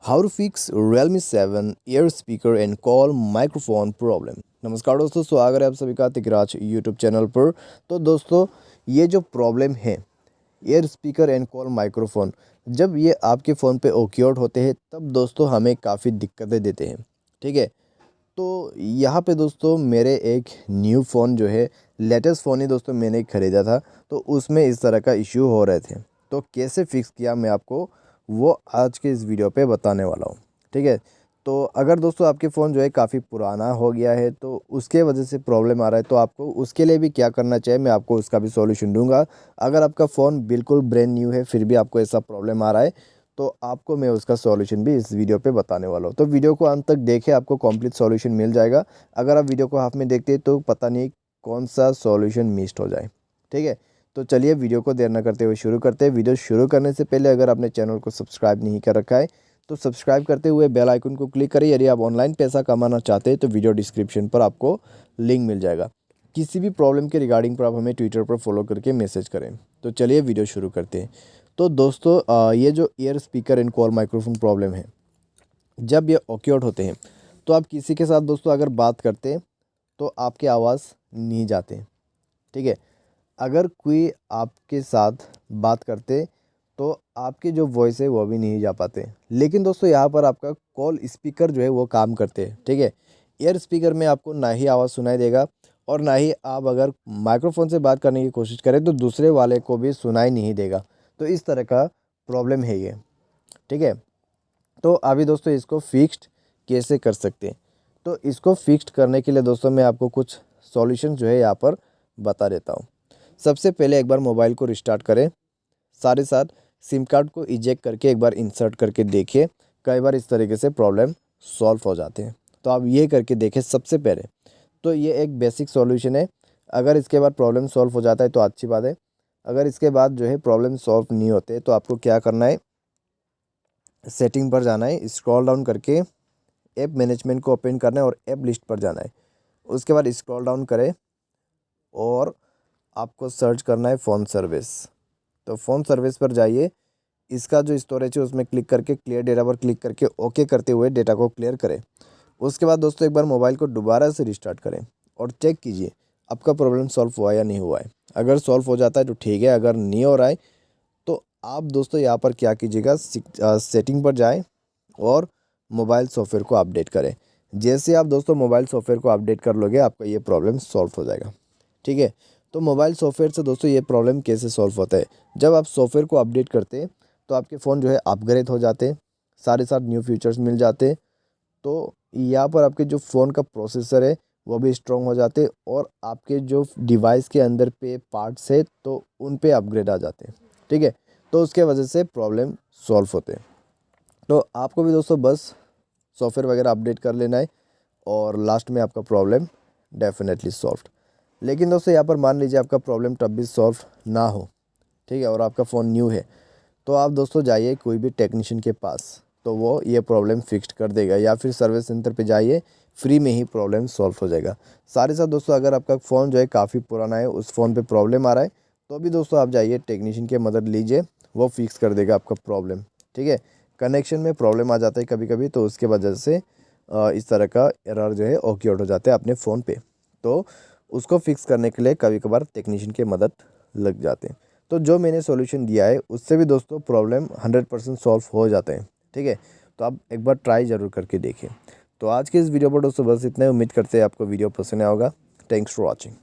How to fix Realme 7 ear speaker and call microphone problem. नमस्कार दोस्तों, स्वागत है आप सभी का तिकराज यूट्यूब चैनल पर। तो दोस्तों, ये जो प्रॉब्लम है year speaker and call microphone, जब ये आपके फ़ोन पे ओक्योर्ड होते हैं तब दोस्तों हमें काफ़ी दिक्कतें देते हैं। ठीक है, तो यहाँ पे दोस्तों मेरे एक न्यू फ़ोन जो है, लेटेस्ट फ़ोन ही दोस्तों मैंने ख़रीदा था, तो उसमें इस तरह का इश्यू हो रहे थे। तो कैसे फ़िक्स किया मैं आपको वो आज के इस वीडियो पे बताने वाला हूँ। ठीक है, तो अगर दोस्तों आपके फ़ोन जो है काफ़ी पुराना हो गया है तो उसके वजह से प्रॉब्लम आ रहा है, तो आपको उसके लिए भी क्या करना चाहिए मैं आपको उसका भी सॉल्यूशन दूंगा। अगर आपका फ़ोन बिल्कुल ब्रांड न्यू है फिर भी आपको ऐसा प्रॉब्लम आ रहा है तो आपको मैं उसका सॉल्यूशन भी इस वीडियो पे बताने वाला हूँ। तो वीडियो को अंत तक देखें, आपको कंप्लीट सॉल्यूशन मिल जाएगा। अगर आप वीडियो को हाफ में देखते हैं तो पता नहीं कौन सा सॉल्यूशन मिस्ड हो जाए। ठीक है, तो चलिए वीडियो को देर न करते हुए शुरू करते हैं। वीडियो शुरू करने से पहले अगर आपने चैनल को सब्सक्राइब नहीं कर रखा है तो सब्सक्राइब करते हुए बेल आइकन को क्लिक करें। यदि आप ऑनलाइन पैसा कमाना चाहते हैं तो वीडियो डिस्क्रिप्शन पर आपको लिंक मिल जाएगा। किसी भी प्रॉब्लम के रिगार्डिंग पर आप हमें ट्विटर पर फॉलो करके मैसेज करें। तो चलिए वीडियो शुरू करते हैं। तो दोस्तों ये जो year speaker and call microphone problem है, जब ये ऑक्योर्ड होते हैं तो आप किसी के साथ दोस्तों अगर बात करते हैं तो आपकी आवाज़ नहीं जाते। ठीक है, अगर कोई आपके साथ बात करते तो आपकी जो वॉइस है वो भी नहीं जा पाते। लेकिन दोस्तों यहाँ पर आपका कॉल स्पीकर जो है वो काम करते हैं। ठीक है, ईयर स्पीकर में आपको ना ही आवाज़ सुनाई देगा और ना ही आप अगर माइक्रोफोन से बात करने की कोशिश करें तो दूसरे वाले को भी सुनाई नहीं देगा। तो इस तरह का प्रॉब्लम है ये। ठीक है, तो अभी दोस्तों इसको फिक्स्ड कैसे कर सकते हैं, तो इसको फिक्स्ड करने के लिए दोस्तों मैं आपको कुछ सॉल्यूशन जो है यहाँ पर बता देता हूँ। सबसे पहले एक बार मोबाइल को रिस्टार्ट करें, साथ ही साथ सिम कार्ड को इजेक्ट करके एक बार इंसर्ट करके देखिए। कई बार इस तरीके से प्रॉब्लम सॉल्व हो जाते हैं, तो आप ये करके देखें सबसे पहले। तो ये एक बेसिक सॉल्यूशन है। अगर इसके बाद प्रॉब्लम सॉल्व हो जाता है तो अच्छी बात है। अगर इसके बाद जो है प्रॉब्लम सॉल्व नहीं होते तो आपको क्या करना है, सेटिंग पर जाना है, स्क्रॉल डाउन करके ऐप मैनेजमेंट को ओपन करना है और ऐप लिस्ट पर जाना है। उसके बाद स्क्रॉल डाउन करें और आपको सर्च करना है फ़ोन सर्विस। तो फ़ोन सर्विस पर जाइए, इसका जो स्टोरेज है उसमें क्लिक करके क्लियर डेटा पर क्लिक करके ओके करते हुए डेटा को क्लियर करें। उसके बाद दोस्तों एक बार मोबाइल को दोबारा से रिस्टार्ट करें और चेक कीजिए आपका प्रॉब्लम सॉल्व हुआ या नहीं हुआ है। अगर सॉल्व हो जाता है तो ठीक है, अगर नहीं हो रहा है तो आप दोस्तों यहाँ पर क्या कीजिएगा, सेटिंग पर जाएँ और मोबाइल सॉफ्टवेयर को अपडेट करें। जैसे आप दोस्तों मोबाइल सॉफ्टवेयर को अपडेट कर लोगे आपका ये प्रॉब्लम सॉल्व हो जाएगा। ठीक है, तो मोबाइल सॉफ्टवेयर से दोस्तों ये प्रॉब्लम कैसे सॉल्व होता है, जब आप सॉफ्टवेयर को अपडेट करते हैं तो आपके फ़ोन जो है अपग्रेड हो जाते हैं, सारे साथ न्यू फीचर्स मिल जाते हैं। तो यहाँ पर आपके जो फ़ोन का प्रोसेसर है वो भी स्ट्रॉन्ग हो जाते हैं और आपके जो डिवाइस के अंदर पे पार्ट्स है तो उन पे अपग्रेड आ जाते हैं। ठीक है, तो उसके वजह से प्रॉब्लम सॉल्व होते हैं। तो आपको भी दोस्तों बस सॉफ्टवेयर वगैरह अपडेट कर लेना है और लास्ट में आपका प्रॉब्लम डेफिनेटली सॉल्व। लेकिन दोस्तों यहाँ पर मान लीजिए आपका प्रॉब्लम तब भी सॉल्व ना हो, ठीक है, और आपका फ़ोन न्यू है, तो आप दोस्तों जाइए कोई भी टेक्नीशियन के पास, तो वो ये प्रॉब्लम फिक्स कर देगा, या फिर सर्विस सेंटर पे जाइए, फ्री में ही प्रॉब्लम सॉल्व हो जाएगा। सारे साथ दोस्तों अगर आपका फ़ोन जो है काफ़ी पुराना है, उस फ़ोन पे प्रॉब्लम आ रहा है, तो भी दोस्तों आप जाइए टेक्नीशियन की मदद लीजिए, वो फिक्स कर देगा आपका प्रॉब्लम। ठीक है, कनेक्शन में प्रॉब्लम आ जाता है कभी कभी, तो उसके वजह से इस तरह का एरर जो है ऑक्योर्ड हो जाता है अपने फ़ोन पे। तो उसको फिक्स करने के लिए कभी कभार टेक्नीशियन की मदद लग जाते हैं। तो जो मैंने सॉल्यूशन दिया है उससे भी दोस्तों प्रॉब्लम 100% सॉल्व हो जाते हैं। ठीक है, तो आप एक बार ट्राई ज़रूर करके देखें। तो आज के इस वीडियो पर दोस्तों बस इतना ही। उम्मीद करते हैं आपको वीडियो पसंद आया होगा। Thanks for watching.